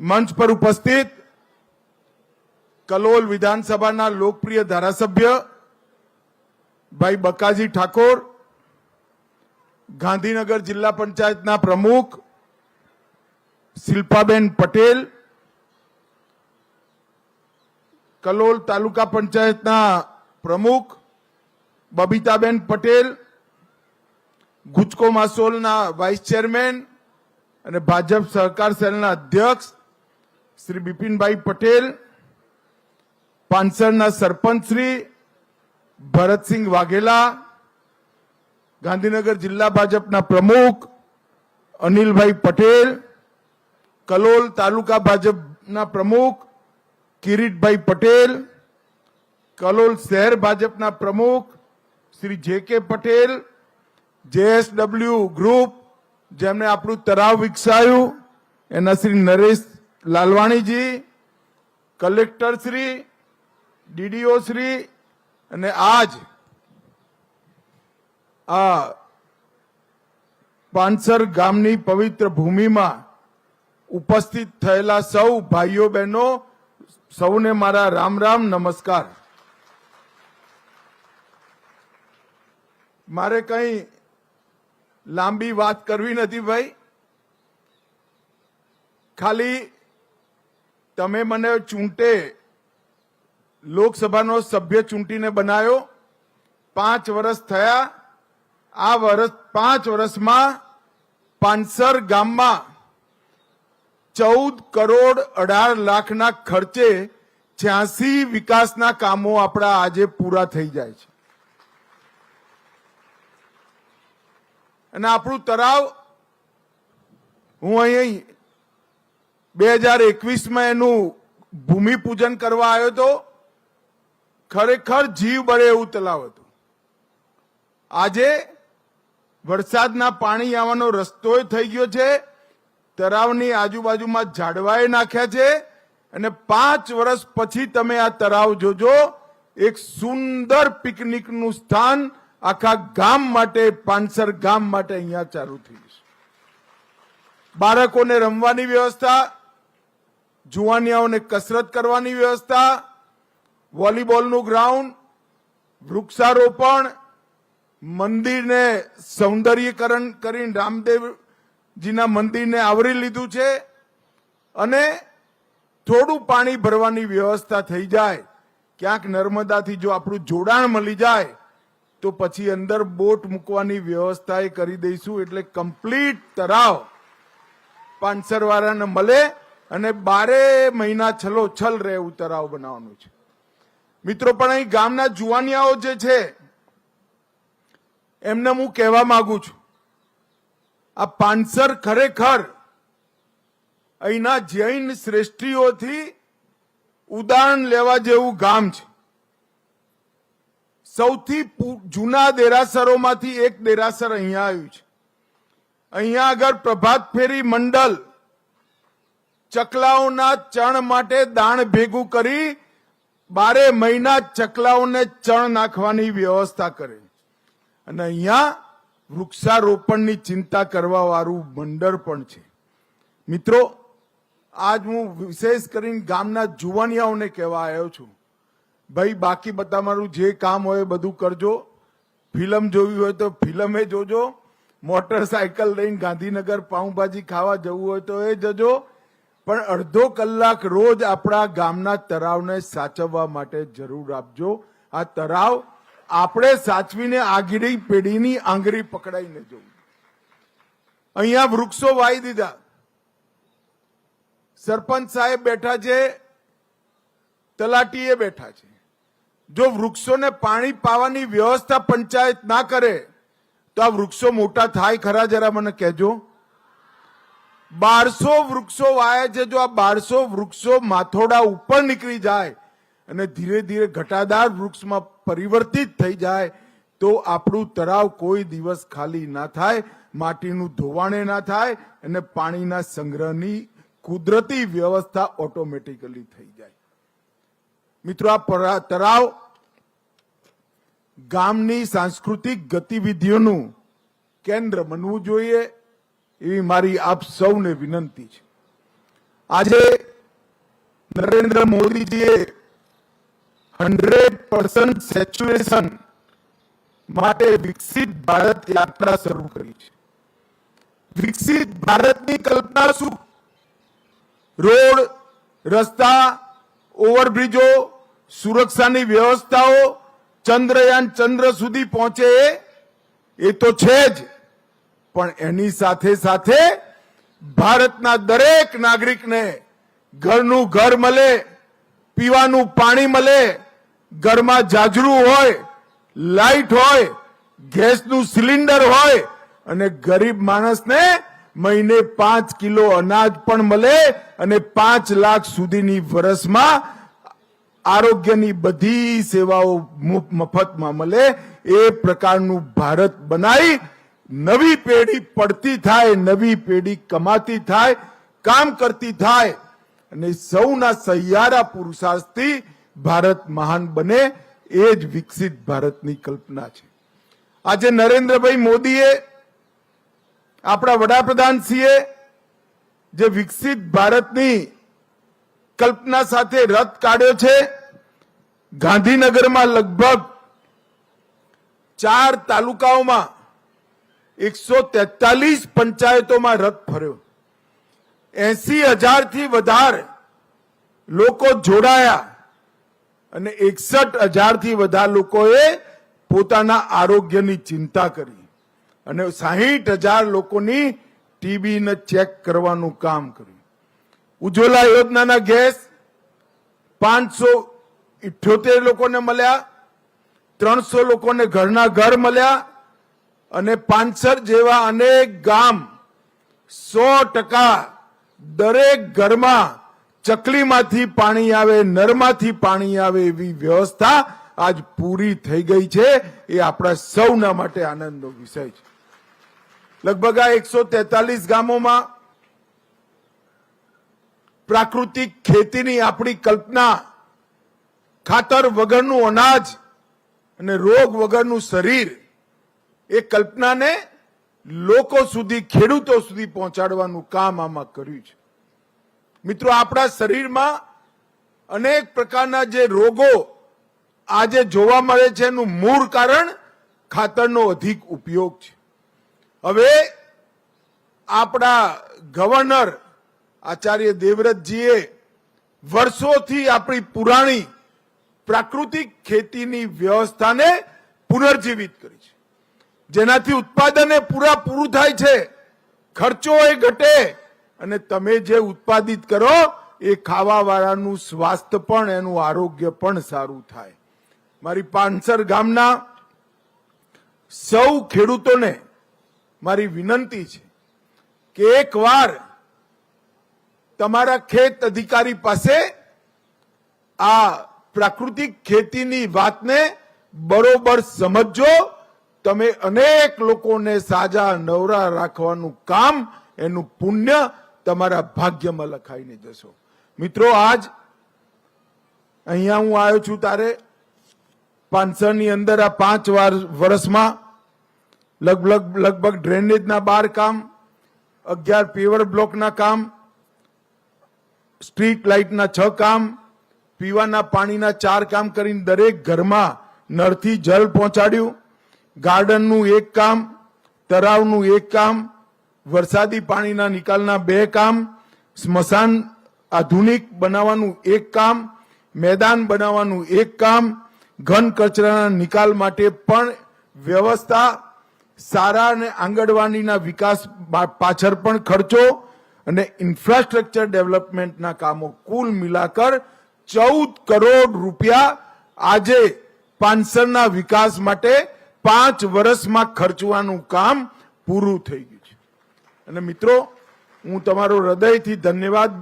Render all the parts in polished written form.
मंच पर उपस्थित कलोल विधानसभा लोकप्रिय धारासभ्य भाई बकाजी ठाकोर, गांधीनगर जिला पंचायत प्रमुख शिल्पाबेन पटेल, कलोल तालुका पंचायत प्रमुख बबीताबेन पटेल, गुजको मासोल वाइस चेरमेन અને ભાજપ સહકાર સેલના અધ્યક્ષ શ્રી બિપિનભાઈ પટેલ, પાંસરના સરપંચ શ્રી ભરતસિંહ વાઘેલા, ગાંધીનગર જિલ્લા ભાજપના પ્રમુખ અનિલભાઈ પટેલ, કલોલ તાલુકા ભાજપના પ્રમુખ કિરીટભાઈ પટેલ, કલોલ શહેર ભાજપના પ્રમુખ શ્રી જે.કે. પટેલ, જેએસડબલ્યુ ગ્રુપ જેમણે આપણું તરાવ વિકસાવ્યું એના શ્રી નરેશ લાલવાણીજી, કલેક્ટર શ્રી, ડીડીઓ શ્રી અને આજ આ પાંસર ગામની પવિત્ર ભૂમિમાં ઉપસ્થિત થયેલા સૌ ભાઈઓ બહેનો સૌને મારા રામ રામ નમસ્કાર। મારે કઈ લાંબી વાત કરવી નથી ભાઈ, ખાલી તમે મને ચૂંટે લોકસભાનો સભ્ય ચૂંટીને બનાવ્યો, 5 વર્ષ થયા। આ 5 વર્ષમાં પાંસર ગામમાં 14 કરોડ 18 લાખના ખર્ચે 86 વિકાસના કામો આપણા આજે પૂરા થઈ જાય છે। અને આપણું તરાવ હું અહીં 2021માં એનું ભૂમિપૂજન કરવા આવ્યો હતો। ખરેખર જીવ બળે એવું તળાવ હતું। આજે વરસાદના પાણી આવવાનો રસ્તો થઈ ગયો છે, તળાવની આજુબાજુમાં ઝાડવાએ નાખ્યા છે અને 5 વર્ષ પછી તમે આ તળાવ જોજો, એક સુંદર પિકનિકનું સ્થાન આખા ગામ માટે, પાંસર ગામ માટે અહીંયા ચાલુ થઈ છે। બાળકોને રમવાની વ્યવસ્થા, જુવાનિયાઓને કસરત કરવાની વ્યવસ્થા, વોલીબોલનું ગ્રાઉન્ડ, વૃક્ષારોપણ, મંદિરને સૌંદર્યકરણ કરીને રામદેવજીના મંદિરને આવરી લીધું છે અને થોડું પાણી ભરવાની વ્યવસ્થા થઈ જાય, ક્યાંક નર્મદાથી જો આપણું જોડાણ મળી જાય તો પછી અંદર બોટ મૂકવાની વ્યવસ્થા કરી દઈશું, એટલે કમ્પ્લીટ તરાવ પાંસરવાળાને મળે અને 12 મહિના છલોછલ રહે એવું તરાવ બનાવવાનું છે। મિત્રો, પણ અહીં ગામના જુવાનિયાઓ જે છે એમને હું કહેવા માંગુ છું, આ પાંસર ખરેખર અહીંના જૈન શ્રેષ્ઠીઓથી ઉદાહરણ લેવા જેવું ગામ છે। સૌથી જૂના દેરાસરોમાંથી એક દેરાસર અહીંયા આવ્યું છે। અહીંયા આગળ પ્રભાત ફેરી મંડળ ચકલાઓના ચણ માટે દાણ ભેગું કરી 12 મહિના ચકલાઓને ચણ નાખવાની વ્યવસ્થા કરે અને અહીંયા વૃક્ષારોપણની चिंता કરવા વાળું મંડળ પણ છે। મિત્રો, આજ હું વિશેષ કરીને ગામના જુવાનિયાઓને કહેવા આવ્યો છું, ભાઈ બાકી તમારું જે કામ હોય બધું કરજો, ફિલ્મ જોવી હોય તો ફિલ્મે જોજો, મોટરસાયકલ લઈને ગાંધીનગર પાઉંભાજી ખાવા જવું હોય તો એ જજો, પણ અડધો કલાક રોજ આપણા ગામના તરાવને સાચવવા માટે જરૂર આપજો। આ તરાવ આપણે સાચવીને આગલી પેઢીની આંગળી પકડાઈને જોવું। અહીંયા વૃક્ષો વાવી દીધા, સરપંચ સાહેબ બેઠા છે, તલાટીએ બેઠા છે। જો વૃક્ષોને પાણી પાવાની વ્યવસ્થા પંચાયત ના કરે તો આ વૃક્ષો મોટા થાય ખરા? જરા મને કહેજો। 1200 વૃક્ષો વાયા છે। જો આ 1200 વૃક્ષો માથોડા ઉપર નીકળી જાય અને ધીરે ધીરે ઘટાદાર વૃક્ષમાં પરિવર્તિત થઈ જાય તો આપણું તરાવ કોઈ દિવસ ખાલી ના થાય, માટીનું ધોવાણે ના થાય અને પાણીના સંગ્રહની કુદરતી વ્યવસ્થા ઓટોમેટિકલી થઈ જાય। મિત્રો, આ તરાવ ગામની સાંસ્કૃતિક ગતિવિધિઓનું કેન્દ્ર બનવું જોઈએ એવી મારી આપ સૌને વિનંતી છે। આજે નરેન્દ્ર મોદીજીએ 100% સેચ્યુરેશન માટે વિકસિત ભારત યાત્રા શરૂ કરી છે. વિકસિત ભારતની કલ્પના શું? રોડ, રસ્તા, ઓવરબ્રિજો, સુરક્ષાની વ્યવસ્થાઓ, ચંદ્રયાન ચંદ્ર સુધી પહોંચે એ તો છે જ, પણ એની સાથે સાથે ભારતના દરેક નાગરિકને ઘરનું ઘર મળે, પીવાનું પાણી મળે, ઘરમાં જાજરૂ હોય, લાઈટ હોય, ગેસનું સિલિન્ડર હોય અને ગરીબ માણસને મહિને 5 કિલો અનાજ પણ મળે અને 5 લાખ સુધીની વર્ષમાં આરોગ્યની બધી સેવાઓ મફતમાં મળે, એ પ્રકારનું ભારત બનાવી નવી પેઢી પડતી થાય, નવી પેઢી કમાતી થાય, કામ કરતી થાય અને સૌના સહિયારા પુરુષાર્થથી ભારત મહાન બને, એ જ વિકસિત ભારતની કલ્પના છે. આજે નરેન્દ્રભાઈ મોદીએ, આપણા વડાપ્રધાનશ્રીએ જે વિકસિત ભારતની કલ્પના સાથે રથ કાઢ્યો છે, ગાંધીનગરમાં લગભગ 4 તાલુકાઓમાં 143 પંચાયતોમાં રથ ફર્યો. 80,000 થી વધારે લોકો જોડાયા અને 61,000 થી વધારે લોકોએ પોતાના આરોગ્યની ચિંતા કરી અને 60,000 લોકોની ટીબીને ચેક કરવાનું કામ કર્યું. ઉજ્જવલા યોજનાના ગેસ 578 લોકોને મળ્યા, 300 લોકોને ઘરના ઘર મળ્યા અને 500 જેવા અનેક ગામ 100% દરેક ઘરમાં ચકલીમાંથી પાણી આવે, નળમાંથી પાણી આવે એવી વ્યવસ્થા આજ પૂરી થઈ ગઈ છે. એ આપણા સૌના માટે આનંદનો વિષય છે. લગભગ આ 143 ગામોમાં પ્રાકૃતિક ખેતીની આપણી કલ્પના, ખાતર વગરનું અનાજ અને રોગ વગરનું શરીર, એ કલ્પનાને લોકો સુધી, ખેડૂતો સુધી પહોંચાડવાનું કામ આમાં કર્યું છે. મિત્રો, આપણા શરીરમાં અનેક પ્રકારના જે રોગો આજે જોવા મળે છે એનું મૂળ કારણ ખાતરનો અધિક ઉપયોગ છે. હવે આપણા ગવર્નર આચાર્ય દેવવ્રતજીએ વર્ષોથી આપણી પુરાણી પ્રાકૃતિક ખેતીની વ્યવસ્થાને પુનર્જીવિત કરી છે, જેનાથી ઉત્પાદન પૂરું થાય છે, ખર્ચો એ ઘટે અને તમે જે ઉત્પાદિત કરો એ ખાવાવાળાનું સ્વાસ્થ્ય પણ, એનું આરોગ્ય પણ સારું થાય. મારી પાંસર ગામના સૌ ખેડૂતોને મારી વિનંતી છે કે એકવાર તમારા ખેત અધિકારી પાસે આ પ્રાકૃતિક ખેતીની વાતને બરોબર સમજો. તમે અનેક લોકોને સાજા નવરા રાખવાનું કામ, એનું પુણ્ય તમારા ભાગ્યમાં લખાઈને જશો. મિત્રો, આજ અહીંયા હું આવ્યો છું તારે પાંસરની અંદર આ 5 વર્ષમાં લગભગ ડ્રેનેજના 12 કામ, 11 પેવર બ્લોકના કામ, સ્ટ્રીટ લાઇટના 6 કામ, પીવાના પાણીના 4 કામ કરીને દરેક ઘરમાં નળથી જળ પહોંચાડ્યું. ગાર્ડનનું 1 કામ, તળાવનું 1 કામ, વરસાદી પાણીના નિકાલના 2 કામ, સ્મશાન આધુનિક બનાવવાનું 1 કામ, મેદાન બનાવવાનું 1 કામ, ઘન કચરાના નિકાલ માટે પણ વ્યવસ્થા, સારા અને આંગણવાડીના વિકાસ પાછળ પણ ખર્ચો અને ઇન્ફ્રાસ્ટ્રક્ચર ડેવલપમેન્ટના કામો કુલ મિલાકર 14 કરોડ રૂપિયા આજે પાંસરના વિકાસ માટે 5 વર્ષમાં ખર્ચવાનું કામ પૂરું થઈ ગયું છે. અને મિત્રો, હું તમારો હૃદયથી ધન્યવાદ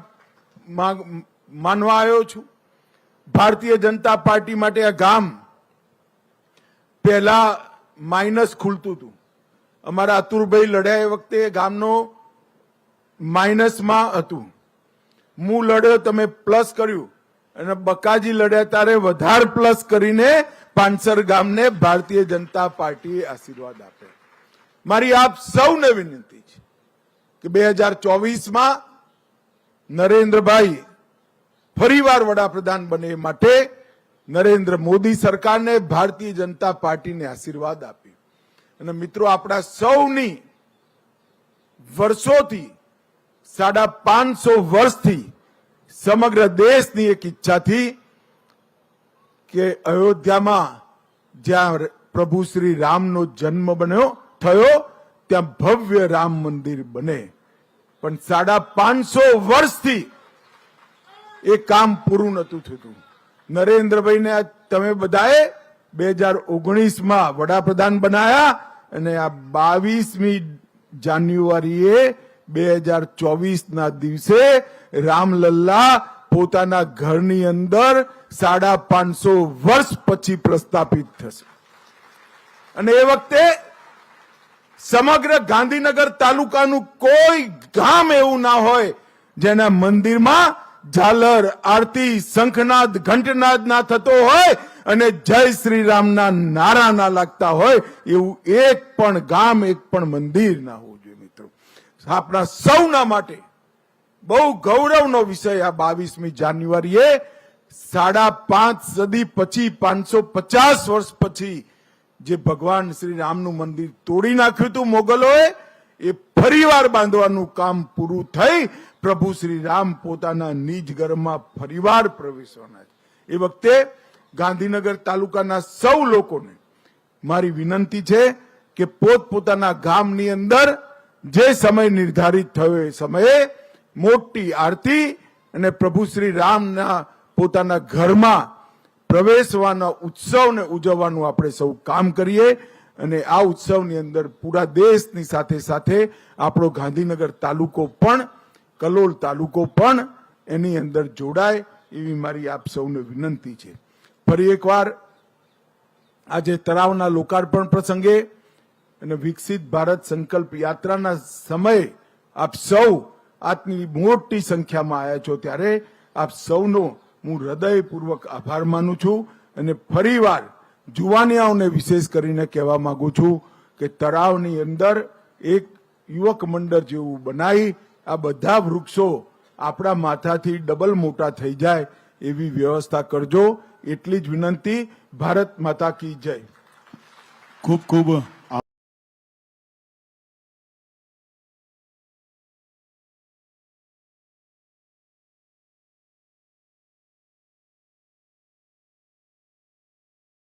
માનવા આવ્યો છું. ભારતીય જનતા પાર્ટી માટે આ ગામ પહેલા માઇનસ ખુલતું હતું. અમારા અતુરભાઈ લડ્યા એ વખતે ગામનો માઇનસમાં હતું. હું લડ્યો, તમે પ્લસ કર્યું અને બકાજી લડ્યા ત્યારે વધારે પ્લસ કરીને પાંસર ગામને ભારતીય જનતા પાર્ટીએ આશીર્વાદ આપ્યા. મારી આપ સૌને વિનંતી છે કે 2024માં નરેન્દ્રભાઈ ફરીવાર વડાપ્રધાન બને એ માટે નરેન્દ્ર મોદી સરકારને, ભારતીય જનતા પાર્ટીને આશીર્વાદ આપી. અને મિત્રો, આપણા સૌની વર્ષોથી 550 વર્ષથી સમગ્ર દેશની એક ઈચ્છાથી કે અયોધ્યામાં જ્યાં પ્રભુ શ્રી રામનો જન્મ થયો ત્યાં ભવ્ય રામ મંદિર બને. પણ 550 વર્ષથી એ કામ પૂરું નતું થતું. નરેન્દ્રભાઈને તમે બધાએ 2019માં વડાપ્રધાન બનાયા અને આ 22મી જાન્યુઆરીએ 2024ના દિવસે રામલલ્લા પોતાના ઘરની અંદર 550 વર્ષ પછી પ્રસ્થાપિત થશે. અને એ વખતે સમગ્ર ગાંધીનગર તાલુકાનું કોઈ ગામ એવું ના હોય જેના મંદિરમાં ઝાલર, આરતી, શંખનાદ, ઘંટનાદ ના થતો હોય અને જય શ્રી રામના નારા ના લાગતા હોય એવું એક પણ ગામ, એક પણ મંદિર ના હોવું જોઈએ. મિત્રો, આપણા સૌના માટે બહુ ગૌરવનો વિષય આ 22મી જાન્યુઆરીએ 5.5 સદી પછી, 550 વર્ષ પછી જે ભગવાન શ્રી રામનું મંદિર તોડી નાખ્યું હતું મોગલોએ, એ ફરીવાર બાંધવાનું કામ પૂરું થઈ પ્રભુ શ્રી રામ પોતાના નિજ ઘરમાં ફરીવાર પ્રવેશવાના છે. એ વખતે ગાંધીનગર તાલુકાના સૌ લોકોને મારી વિનંતી છે કે પોતપોતાના ગામની અંદર જે સમય નિર્ધારિત થયો એ સમયે મોટી આરતી અને પ્રભુ શ્રી રામના પોતાના ઘરમાં પ્રવેશવાના ઉત્સવને ઉજવવાનું આપણે સૌ કામ કરીએ. અને આ ઉત્સવની અંદર પૂરા દેશની સાથે સાથે આપણો ગાંધીનગર તાલુકો પણ, કલોલ તાલુકો પણ એની અંદર જોડાય એવી મારી આપ સૌને વિનંતી છે. ફરી એકવાર આજે તળાવના લોકાર્પણ પ્રસંગે અને વિકસિત ભારત સંકલ્પ યાત્રાના સમયે આપ સૌ આટલી મોટી સંખ્યામાં આવ્યા છો ત્યારે આપ સૌનો હું હૃદયપૂર્વક આભાર માનું છું. અને ફરીવાર જુવાનિયાઓને વિશેષ કરીને કહેવા માંગુ છું કે તળાવની અંદર એક યુવક મંડળ જેવું બનાવી આ બધા વૃક્ષો આપણા માથાથી ડબલ મોટા થઈ જાય એવી વ્યવસ્થા કરજો. એટલી જ વિનંતી. ભારત માતા કી જય. ખૂબ ખૂબ